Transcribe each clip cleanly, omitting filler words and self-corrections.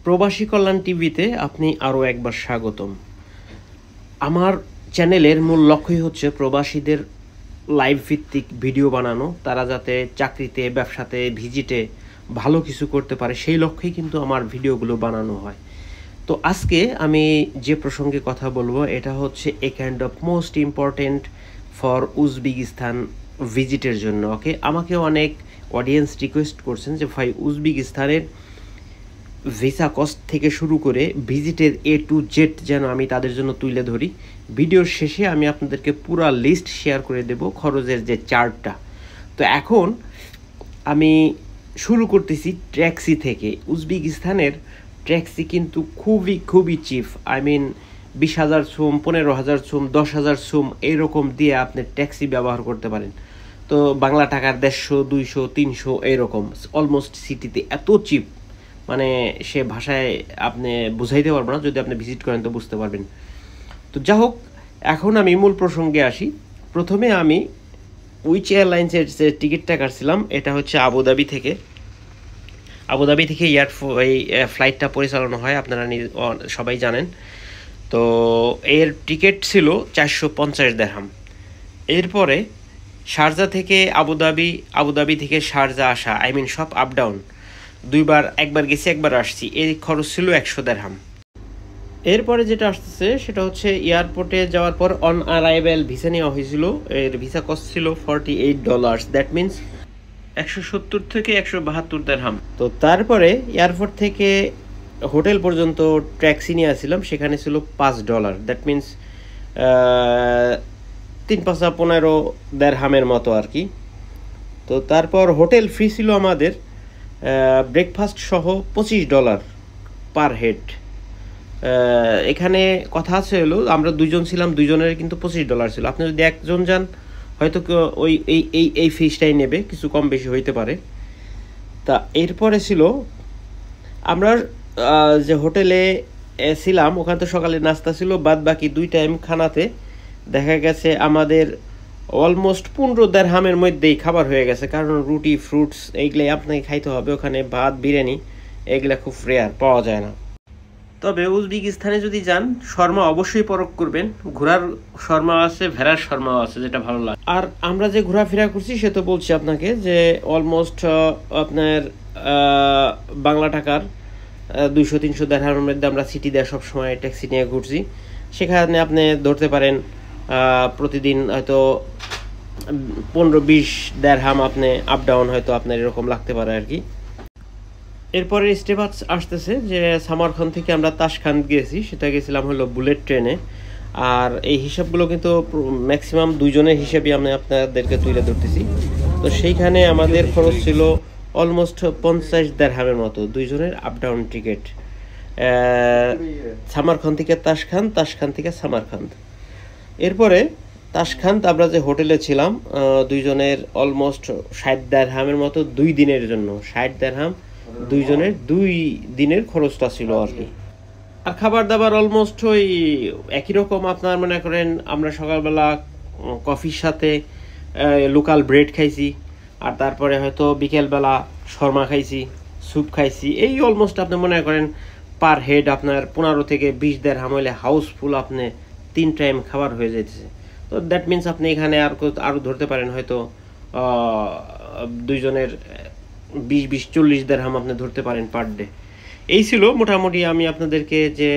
প্রবাসী কল্যাণ টিভিতে আপনি আরও একবার স্বাগতম। আমার চ্যানেলের মূল লক্ষ্যই হচ্ছে প্রবাসীদের লাইভ ভিত্তিক ভিডিও বানানো, তারা যাতে চাকরিতে, ব্যবসাতে, ভিজিটে ভালো কিছু করতে পারে, সেই লক্ষ্যেই কিন্তু আমার ভিডিওগুলো বানানো হয়। তো আজকে আমি যে প্রসঙ্গে কথা বলবো এটা হচ্ছে a kind of most important for Uzbekistan ভিজিটের জন্য। ওকে, আমাকে অনেক অডিয়েন্স রিকোয়েস্ট করছেন যে ভাই উজবেকিস্তানের ভিসা কস্ট থেকে শুরু করে ভিজিটের A to Z যেন আমি তাদের জন্য তুলে ধরি। ভিডিওর শেষে আমি আপনাদেরকে পুরা লিস্ট শেয়ার করে দেব, খরচের যে চার্টটা। তো এখন আমি শুরু করতেছি ট্যাক্সি থেকে। উজবেকিস্তানের ট্যাক্সি কিন্তু খুবই cheap. I mean 20,000 som, 15,000 som, 10,000 som এইরকম দিয়ে আপনি ট্যাক্সি ব্যবহার করতে পারেন। তো বাংলা টাকার 150, 200, 300 এইরকম, অলমোস্ট সিটিতে এত চিপ, মানে সে ভাষায় আপনি বুঝাইতে পারবো না, যদি আপনি ভিজিট করেন তো বুঝতে পারবেন। তো যা হোক, এখন আমি মূল প্রসঙ্গে আসি। প্রথমে আমি উইচ এয়ারলাইন্সের যে টিকিটটা কাটছিলাম এটা হচ্ছে আবুধাবি থেকে। আবুধাবি থেকে এই ফ্লাইটটা পরিচালনা হয়, আপনারা সবাই জানেন। তো এর টিকিট ছিল 450 দিরহাম। এরপরে শারজা থেকে আবুধাবি, আবুধাবি থেকে শারজা আসা, আই মিন সব আপ ডাউন, দুইবার, একবার গেছি একবার আসছি, এই খরচ ছিল 100 দিরহাম। এরপরে যেটা আসতেছে সেটা হচ্ছে এয়ারপোর্টে যাওয়ার পর অন অ্যারাইভেল ভিসা নেওয়া হয়েছিল। এর ভিসা কস্ট ছিল $48, দ্যাট মিনস 170 থেকে 172 দিরহাম। তো তারপরে এয়ারপোর্ট থেকে হোটেল পর্যন্ত ট্যাক্সি নিয়ে আসছিলাম, সেখানে ছিল $5, দ্যাট মিনস 3-5-15 দিরহামের মতো আর কি। তো তারপর হোটেল ফ্রি ছিল আমাদের, ব্রেকফাস্ট সহ $25 পার হেড। এখানে কথা আছে হলো আমরা দুইজন ছিলাম, দুইজনের কিন্তু $25 ছিল। আপনি যদি একজন যান হয়তো ওই এই ফিসটাই নেবে, কিছু কম বেশি হইতে পারে। তা এরপরে ছিল আমরা যে হোটেলে ছিলাম ওখানে তো সকালে নাস্তা ছিল, বাদ বাকি 2 টাইম খানাতে দেখা গেছে আমাদের অলমোস্ট 15 দিরহামের মধ্যেই খাবার হয়ে গেছে, কারণ রুটি, ফ্রুটস এইগুলাই আপনাকে খাইতে হবে। ওখানে ভাত, বিরিয়ানি এগুলা খুব রেয়ার, পাওয়া যায় না। তবে উজবেকিস্তানে যদি যান শর্মা অবশ্যই পরখ করবেন। ঘোড়ার শর্মা আছে, ভেড়ার শর্মাও আছে, যেটা ভালো লাগে। আর আমরা যে ঘোরাফেরা করছি সে তো বলছি আপনাকে যে অলমোস্ট আপনার বাংলা টাকার 200-300 দিরহামের মধ্যে আমরা সিটি দিয়ে সবসময় ট্যাক্সি নিয়ে ঘুরছি। সেখানে আপনি ধরতে পারেন প্রতিদিন হয়তো 15-20 দিরহাম আপনি আপ ডাউন হয়তো আপনার এরকম লাগতে পারে আর কি। এরপরে স্টেপ আসতেছে যে সামারখান থেকে আমরা তাশখান্দ গিয়েছি, সেটা গেছিলাম হলো বুলেট ট্রেনে। আর এই হিসাবগুলো কিন্তু ম্যাক্সিমাম দুইজনের হিসাবে আমি আপনাদেরকে তুলে ধরতেছি। তো সেইখানে আমাদের খরচ ছিল অলমোস্ট 50 দিরহামের মতো, দুইজনের আপ ডাউন টিকিট। সামারখান থেকে তাশখান্দ, তাশখান্দ থেকে সামারখান্দ। এরপরে তাশখান্দ আমরা যে হোটেলে ছিলাম দুইজনের অলমোস্ট 60 দিরহামের মতো 2 দিনের জন্য। 60 দিরহাম দুইজনের 2 দিনের খরচটা ছিল আর কি। আর খাবার দাবার অলমোস্ট ওই একই রকম। আপনার মনে করেন আমরা সকালবেলা কফির সাথে লোকাল ব্রেড খাইছি, আর তারপরে হয়তো বিকেলবেলা শর্মা খাইছি, স্যুপ খাইছি, এই অলমোস্ট আপনি মনে করেন পার হেড আপনার 15 থেকে 20 দিরহাম হইলে হাউসফুল আপনি 3 টাইম খাবার হয়ে যাইতেছে। তো দ্যাট মিনস আপনি এখানে আরও ধরতে পারেন হয়তো দুইজনের 20-40 দিরহাম আপনি ধরতে পারেন পার ডে। এই ছিল মোটামুটি আমি আপনাদেরকে যে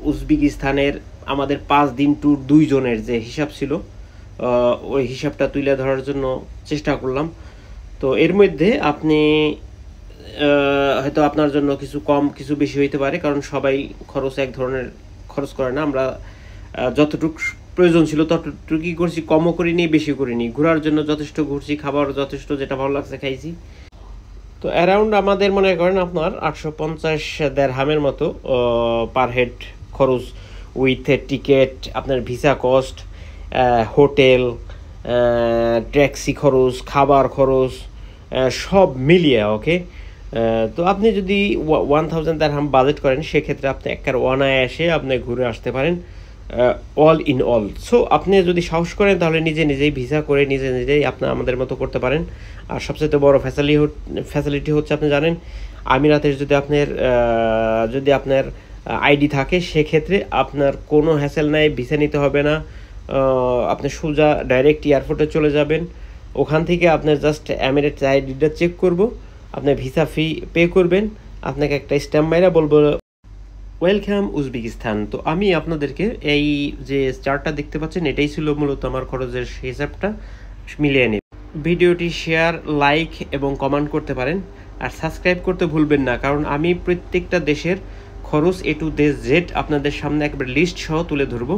উজবেকিস্তানের আমাদের 5 দিন ট্যুর দুইজনের যে হিসাব ছিল ওই হিসাবটা তুলে ধরার জন্য চেষ্টা করলাম। তো এর মধ্যে আপনি হয়তো আপনার জন্য কিছু কম কিছু বেশি হইতে পারে, কারণ সবাই খরচ এক ধরনের খরচ করে না। আমরা যতটুকু প্রয়োজন ছিল ততটুকুই করছি, কমও করিনি বেশি করিনি। ঘোরার জন্য যথেষ্ট ঘুরছি, খাবার যথেষ্ট, যেটা ভালো লাগছে খাইছি। তো অ্যারাউন্ড আমাদের মনে করেন আপনার 850 দিরহামের মতো পার হেড খরচ, উইথ টিকেট, আপনার ভিসা কস্ট, হোটেল, ট্যাক্সি খরচ, খাবার খরচ, সব মিলিয়ে। ওকে, তো আপনি যদি 1000 দিরহাম বাজেট করেন সেক্ষেত্রে আপনি একবার অনায়াসে আপনি ঘুরে আসতে পারেন, অল ইন অল। সো আপনি যদি সাহস করেন তাহলে নিজেই ভিসা করে নিজেই আপনি আমাদের মতো করতে পারেন। আর সবচেয়ে বড় ফ্যাসিলিটি হচ্ছে আপনি জানেন আমিরাতের যদি আপনার আইডি থাকে, সেক্ষেত্রে আপনার কোনো হ্যাসেল নাই, ভিসা নিতে হবে না। আপনি সোজা ডাইরেক্ট এয়ারপোর্টে চলে যাবেন, ওখান থেকে আপনার জাস্ট এমিরেটস আইডিটা চেক করব, আপনি ভিসা ফি পে করবেন, আপনাকে একটা স্ট্যাম্প মাইরা বলবো ওয়েলকাম উজবেকিস্তান। তো আমি আপনাদেরকে এই যে চার্টটা দেখতে পাচ্ছেন, এটাই ছিল মূলত আমার খরচের হিসাবটা মিলিয়ে নিন। ভিডিওটি শেয়ার, লাইক এবং কমেন্ট করতে পারেন, আর সাবস্ক্রাইব করতে ভুলবেন না, কারণ আমি প্রত্যেকটা দেশের খরচ A to Z আপনাদের সামনে একবার লিস্ট সহ তুলে ধরবো।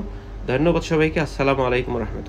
ধন্যবাদ সবাইকে। আসসালামু আলাইকুম রহমতুল্লাহ।